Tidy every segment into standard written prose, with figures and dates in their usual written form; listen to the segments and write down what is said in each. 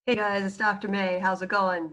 Hey guys, it's Dr. May. How's it going?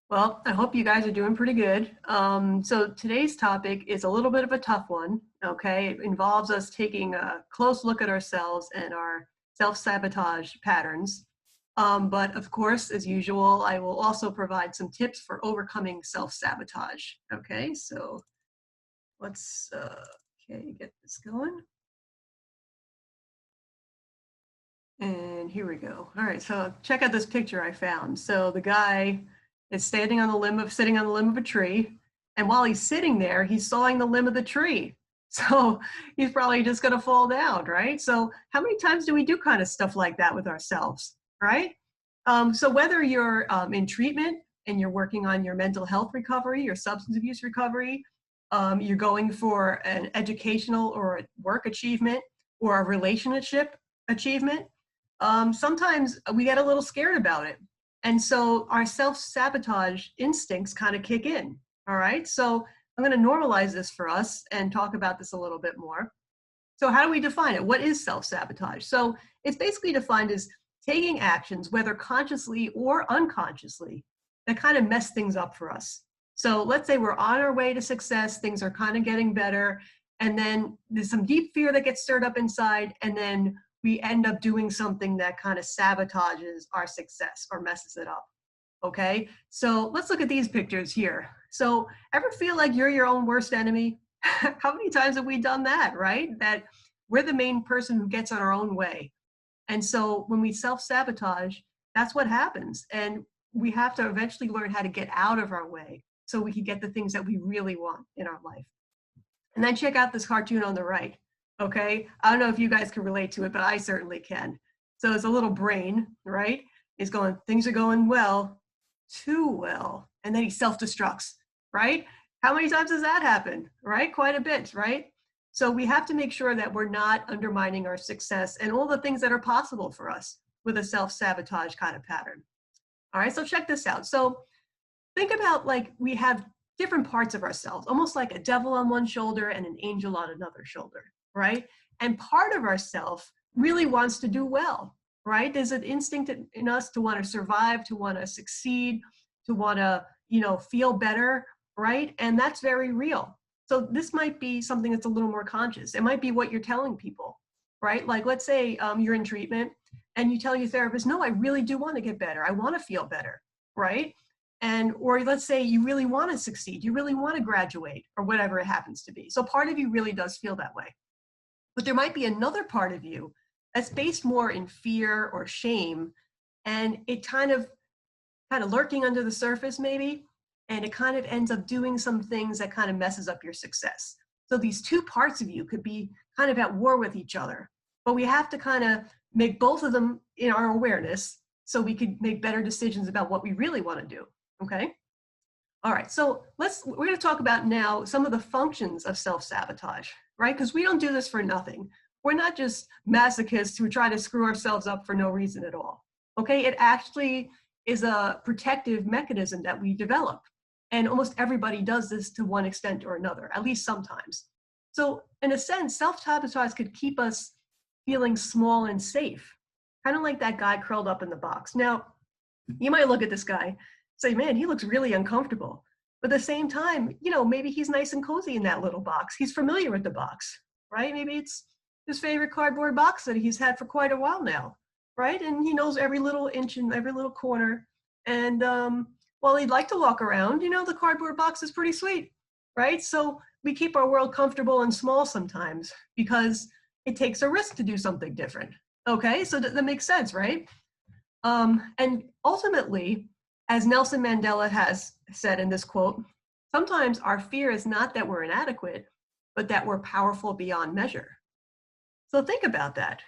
Well, I hope you guys are doing pretty good. So today's topic is a little bit of a tough one, okay? It involves us taking a close look at ourselves and our self-sabotage patterns. But of course, as usual, I will also provide some tips for overcoming self-sabotage, okay? So let's, get this going. And here we go. All right, so check out this picture I found. So the guy is sitting on the limb of a tree, and while he's sitting there, he's sawing the limb of the tree. So he's probably just gonna fall down, right? So how many times do we do kind of stuff like that with ourselves, right? So whether you're in treatment and you're working on your mental health recovery, your substance abuse recovery, you're going for an educational or a work achievement or a relationship achievement, sometimes we get a little scared about it. And so our self-sabotage instincts kind of kick in. All right. So I'm going to normalize this for us and talk about this a little bit more. So how do we define it? What is self-sabotage? So it's basically defined as taking actions, whether consciously or unconsciously, that kind of mess things up for us. So let's say we're on our way to success, things are kind of getting better, and then there's some deep fear that gets stirred up inside, and then we end up doing something that kind of sabotages our success or messes it up. Okay, so let's look at these pictures here. So ever feel like you're your own worst enemy? How many times have we done that, right? That we're the main person who gets on our own way. And so when we self-sabotage, that's what happens. And we have to eventually learn how to get out of our way so we can get the things that we really want in our life. And then check out this cartoon on the right. Okay, I don't know if you guys can relate to it, but I certainly can. So it's a little brain, right? Is going, things are going well, too well. And then he self-destructs, right? How many times does that happen, right? Quite a bit, right? So we have to make sure that we're not undermining our success and all the things that are possible for us with a self-sabotage kind of pattern. All right, so check this out. So think about, like, we have different parts of ourselves, almost like a devil on one shoulder and an angel on another shoulder, right? And part of ourself really wants to do well, right? There's an instinct in us to want to survive, to want to succeed, to want to, feel better, right? And that's very real. So this might be something that's a little more conscious. It might be what you're telling people, right? Like, let's say you're in treatment and you tell your therapist, no, I really do want to get better. I want to feel better, right? And or let's say you really want to succeed, you really want to graduate, or whatever it happens to be. So part of you really does feel that way. But there might be another part of you that's based more in fear or shame, and it kind of lurking under the surface maybe, and it kind of ends up doing some things that kind of messes up your success. So these two parts of you could be kind of at war with each other, but we have to kind of make both of them in our awareness so we could make better decisions about what we really want to do. Okay. All right. So we're going to talk about now some of the functions of self-sabotage, right? Because we don't do this for nothing. We're not just masochists who try to screw ourselves up for no reason at all. Okay. It actually is a protective mechanism that we develop. And almost everybody does this to one extent or another, at least sometimes. So in a sense, self-sabotage could keep us feeling small and safe, kind of like that guy curled up in the box. Now, you might look at this guy, say, man, he looks really uncomfortable. But at the same time, maybe he's nice and cozy in that little box. He's familiar with the box, right? Maybe it's his favorite cardboard box that he's had for quite a while now, right? And he knows every little inch and every little corner. And while he'd like to walk around, the cardboard box is pretty sweet, right? So we keep our world comfortable and small sometimes because it takes a risk to do something different. Okay, so that makes sense, right? And ultimately, as Nelson Mandela has said in this quote, sometimes our fear is not that we're inadequate, but that we're powerful beyond measure. So think about that.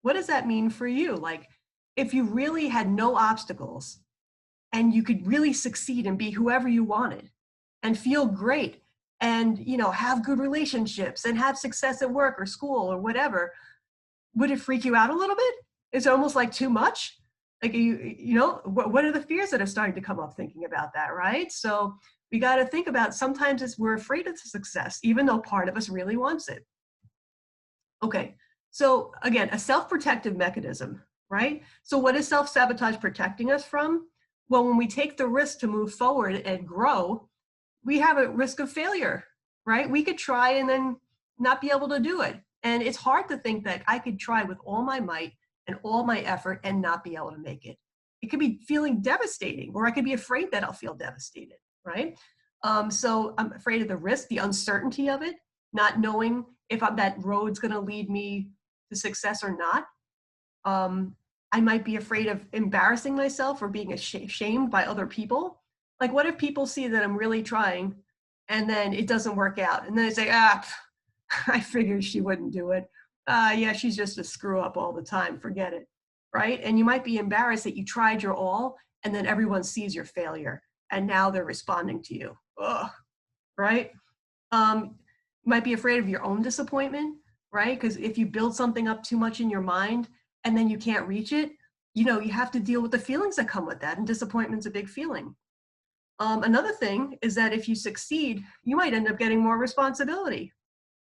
What does that mean for you? Like, if you really had no obstacles and you could really succeed and be whoever you wanted and feel great and, have good relationships and have success at work or school or whatever, would it freak you out a little bit? Is it almost like too much? Like, what are the fears that are starting to come up thinking about that, right? So we got to think about, sometimes we're afraid of success, even though part of us really wants it. Okay, so again, a self-protective mechanism, right? So what is self-sabotage protecting us from? Well, when we take the risk to move forward and grow, we have a risk of failure, right? We could try and then not be able to do it. And it's hard to think that I could try with all my might and all my effort and not be able to make it. It could be feeling devastating, or I could be afraid that I'll feel devastated, right? So I'm afraid of the risk, the uncertainty of it, not knowing if that road's going to lead me to success or not. I might be afraid of embarrassing myself or being shamed by other people. Like, what if people see that I'm really trying and then it doesn't work out? And then they say, I figured she wouldn't do it. Yeah, she's just a screw up all the time. Forget it. Right? And you might be embarrassed that you tried your all and then everyone sees your failure and now they're responding to you. Ugh, right? You might be afraid of your own disappointment, right? Because if you build something up too much in your mind and then you can't reach it, you have to deal with the feelings that come with that. And disappointment's a big feeling. Another thing is that if you succeed, you might end up getting more responsibility.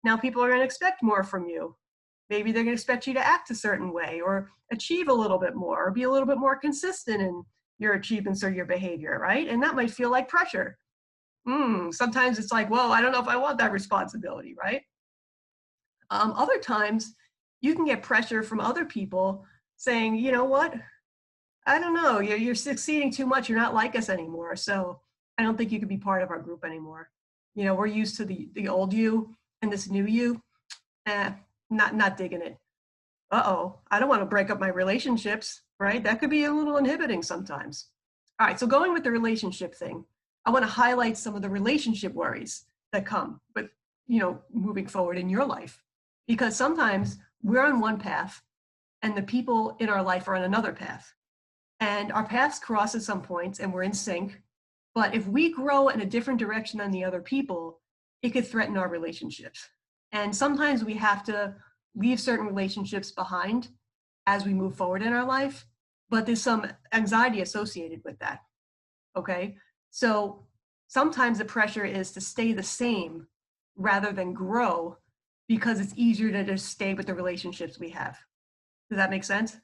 Now people are going to expect more from you. Maybe they're going to expect you to act a certain way or achieve a little bit more or be a little bit more consistent in your achievements or your behavior, right? And that might feel like pressure. Sometimes it's like, whoa, I don't know if I want that responsibility, right? Other times you can get pressure from other people saying, you know what? I don't know, you're succeeding too much. You're not like us anymore. So I don't think you could be part of our group anymore. We're used to the old you and this new you. Not digging it. Uh-oh, I don't want to break up my relationships, right? That could be a little inhibiting sometimes. All right, so going with the relationship thing, I want to highlight some of the relationship worries that come with, moving forward in your life. Because sometimes we're on one path and the people in our life are on another path. And our paths cross at some points and we're in sync. But if we grow in a different direction than the other people, it could threaten our relationships. And sometimes we have to leave certain relationships behind as we move forward in our life, but there's some anxiety associated with that. Okay. So sometimes the pressure is to stay the same rather than grow because it's easier to just stay with the relationships we have. Does that make sense?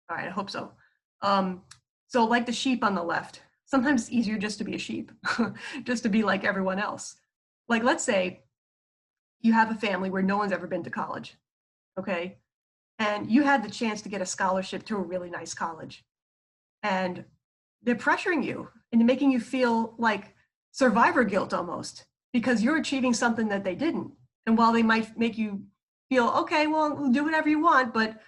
All right, I hope so. So like the sheep on the left, sometimes it's easier just to be a sheep, just to be like everyone else. Like, let's say you have a family where no one's ever been to college, okay? And you had the chance to get a scholarship to a really nice college. And they're pressuring you and making you feel like survivor guilt almost, because you're achieving something that they didn't. And while they might make you feel, okay, well, do whatever you want, but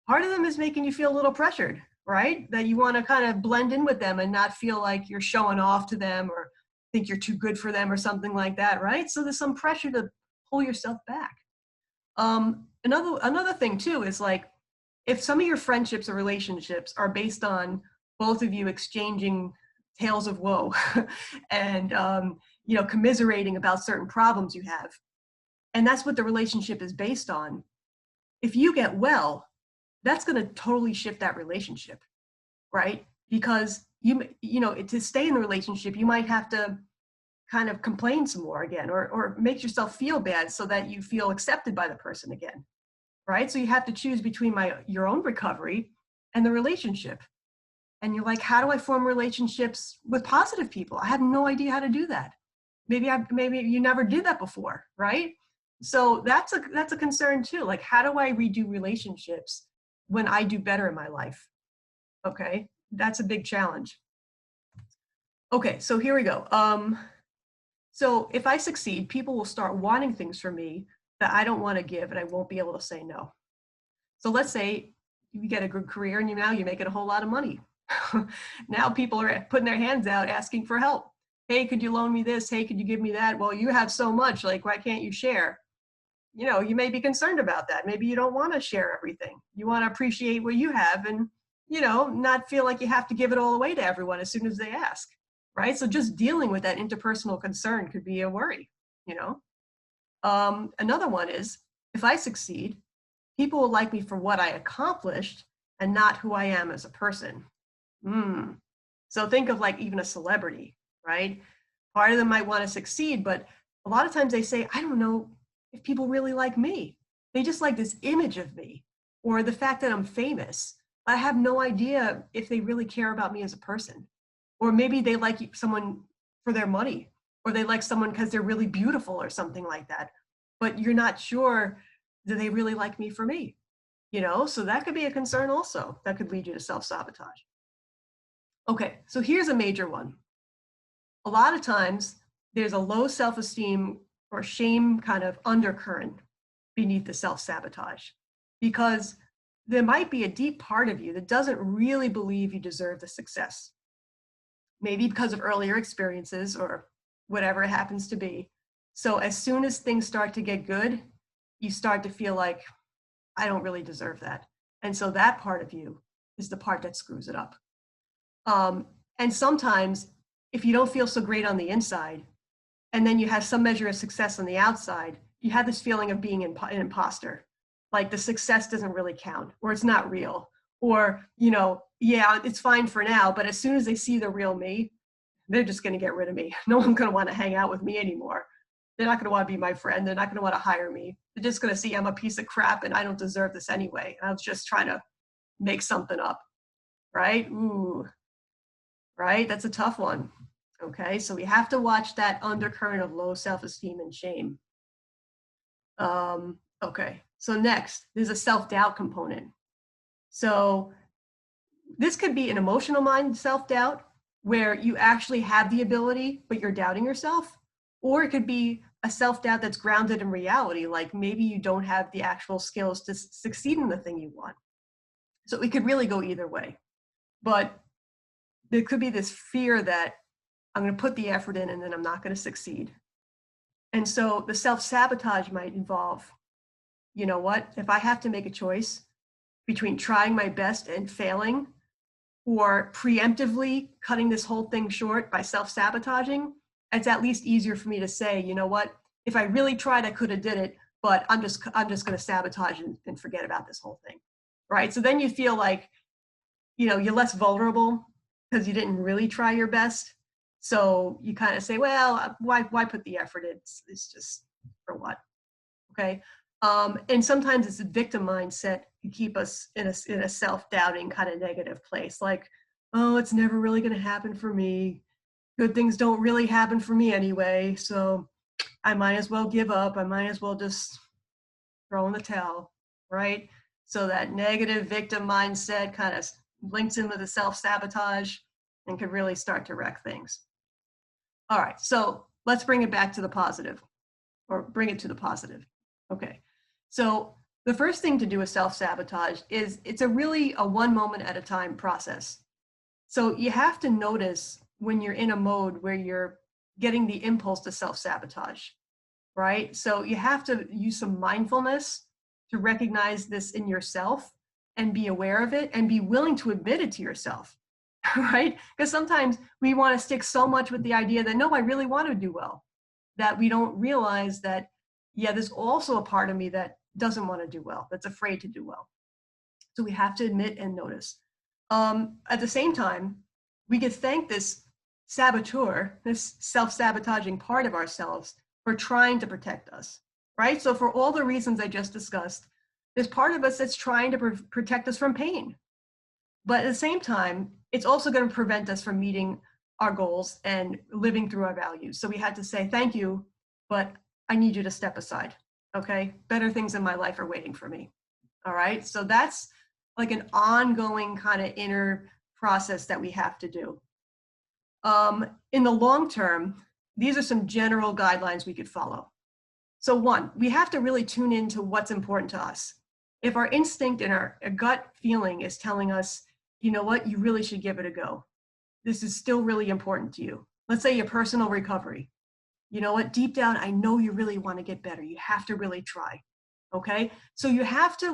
part of them is making you feel a little pressured, right? That you want to kind of blend in with them and not feel like you're showing off to them or think you're too good for them or something like that, right? So there's some pressure to pull yourself back. Another thing too is like, if some of your friendships or relationships are based on both of you exchanging tales of woe and commiserating about certain problems you have, and that's what the relationship is based on, if you get well, that's going to totally shift that relationship, right? Because to stay in the relationship, you might have to kind of complain some more again, or make yourself feel bad so that you feel accepted by the person again, right? So you have to choose between your own recovery and the relationship. And you're like, how do I form relationships with positive people? I have no idea how to do that. Maybe you never did that before, right? So that's a concern too. Like, how do I redo relationships when I do better in my life? Okay, that's a big challenge. Okay, so here we go. So if I succeed, people will start wanting things from me that I don't want to give, and I won't be able to say no. So let's say you get a good career and you're making a whole lot of money. Now people are putting their hands out asking for help. Hey, could you loan me this? Hey, could you give me that? Well, you have so much, like, why can't you share? You may be concerned about that. Maybe you don't want to share everything. You want to appreciate what you have and, not feel like you have to give it all away to everyone as soon as they ask, right? So just dealing with that interpersonal concern could be a worry, Another one is, if I succeed, people will like me for what I accomplished and not who I am as a person. So think of like even a celebrity, right? Part of them might want to succeed, but a lot of times they say, I don't know if people really like me. They just like this image of me or the fact that I'm famous. I have no idea if they really care about me as a person. Or maybe they like someone for their money, or they like someone because they're really beautiful or something like that. But you're not sure that they really like me for me, So that could be a concern also. That could lead you to self-sabotage. Okay, so here's a major one. A lot of times there's a low self-esteem or shame kind of undercurrent beneath the self-sabotage because there might be a deep part of you that doesn't really believe you deserve the success. Maybe because of earlier experiences or whatever it happens to be. So as soon as things start to get good, you start to feel like, I don't really deserve that. And so that part of you is the part that screws it up. And sometimes if you don't feel so great on the inside, and then you have some measure of success on the outside, you have this feeling of being an imposter. Like the success doesn't really count, or it's not real, or, yeah, it's fine for now, but as soon as they see the real me, they're just going to get rid of me. No one's going to want to hang out with me anymore. They're not going to want to be my friend. They're not going to want to hire me. They're just going to see I'm a piece of crap and I don't deserve this anyway. I was just trying to make something up, right? Ooh, right? That's a tough one. Okay, so we have to watch that undercurrent of low self-esteem and shame. Okay, so next, there's a self-doubt component. So this could be an emotional mind self-doubt where you actually have the ability, but you're doubting yourself. Or it could be a self-doubt that's grounded in reality, like maybe you don't have the actual skills to succeed in the thing you want. So it could really go either way. But there could be this fear that I'm going to put the effort in and then I'm not going to succeed. And so the self-sabotage might involve, you know what, if I have to make a choice between trying my best and failing or preemptively cutting this whole thing short by self-sabotaging, it's at least easier for me to say, you know what, if I really tried, I could have did it, but I'm just going to sabotage and forget about this whole thing, right? So then you feel like, you're less vulnerable because you didn't really try your best. So you kind of say, well, why put the effort in? It's just for what? Okay. And sometimes it's a victim mindset to keep us in a self-doubting kind of negative place. Like, oh, it's never really going to happen for me. Good things don't really happen for me anyway. So I might as well give up. I might as well just throw in the towel, right? So that negative victim mindset kind of links in with the self-sabotage and could really start to wreck things. All right, so let's bring it back to the positive, or bring it to the positive. Okay, so the first thing to do with self-sabotage is it's really a one moment at a time process. So you have to notice when you're in a mode where you're getting the impulse to self-sabotage, right? So you have to use some mindfulness to recognize this in yourself and be aware of it and be willing to admit it to yourself, right? Because sometimes we want to stick so much with the idea that, no, I really want to do well, that we don't realize that, yeah, there's also a part of me that doesn't want to do well, that's afraid to do well. So we have to admit and notice. At the same time, we could thank this saboteur, this self-sabotaging part of ourselves, for trying to protect us, right? So for all the reasons I just discussed, there's part of us that's trying to protect us from pain. But at the same time, it's also going to prevent us from meeting our goals and living through our values. So we had to say, thank you, but I need you to step aside, okay? Better things in my life are waiting for me, all right? So that's like an ongoing kind of inner process that we have to do. In the long term, these are some general guidelines we could follow. So one, we have to really tune into what's important to us. If our instinct and our gut feeling is telling us, you know what, you really should give it a go. This is still really important to you. Let's say your personal recovery. You know what, deep down, I know you really want to get better. You have to really try, okay? So you have to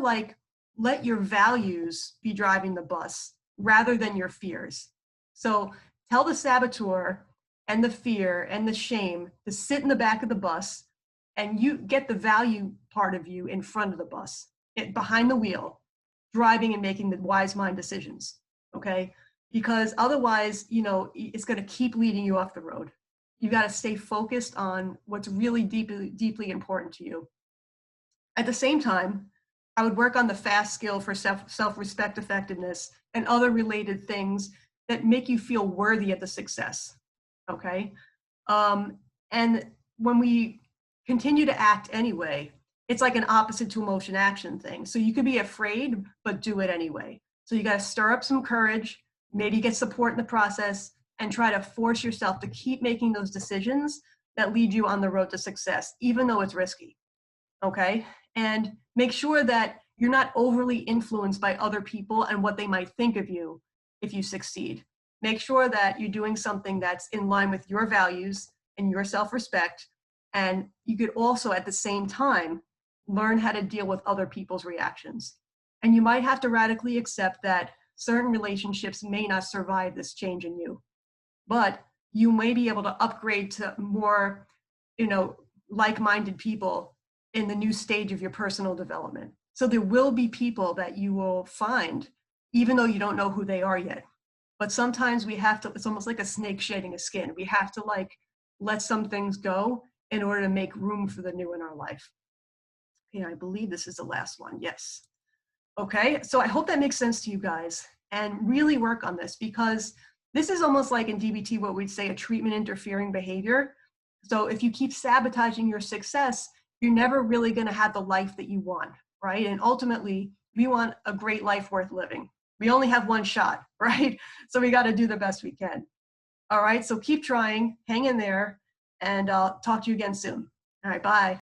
let your values be driving the bus rather than your fears. So tell the saboteur and the fear and the shame to sit in the back of the bus, and you get the value part of you in front of the bus, behind the wheel, driving and making the wise mind decisions, okay? Because otherwise, it's going to keep leading you off the road. You got to stay focused on what's really deeply, deeply important to you. At the same time, I would work on the FAST skill for self-respect, effectiveness, and other related things that make you feel worthy of the success. Okay. And when we continue to act anyway, it's like an opposite to emotion action thing. So you could be afraid, but do it anyway. So you got to stir up some courage, maybe get support in the process, and try to force yourself to keep making those decisions that lead you on the road to success, even though it's risky. Okay. And make sure that you're not overly influenced by other people and what they might think of you if you succeed. Make sure that you're doing something that's in line with your values and your self-respect. And you could also, at the same time, learn how to deal with other people's reactions. And you might have to radically accept that certain relationships may not survive this change in you, but you may be able to upgrade to more, you know, like-minded people in the new stage of your personal development. So there will be people that you will find, even though you don't know who they are yet. But sometimes we have to, it's almost like a snake shedding a skin. We have to like let some things go in order to make room for the new in our life. Yeah, I believe this is the last one. Yes. Okay, so I hope that makes sense to you guys, and really work on this, because this is almost like in DBT what we'd say a treatment interfering behavior. So if you keep sabotaging your success, you're never really going to have the life that you want, right? And ultimately, we want a great life worth living. We only have one shot, right? So we got to do the best we can. All right, so keep trying, hang in there, and I'll talk to you again soon. All right, bye.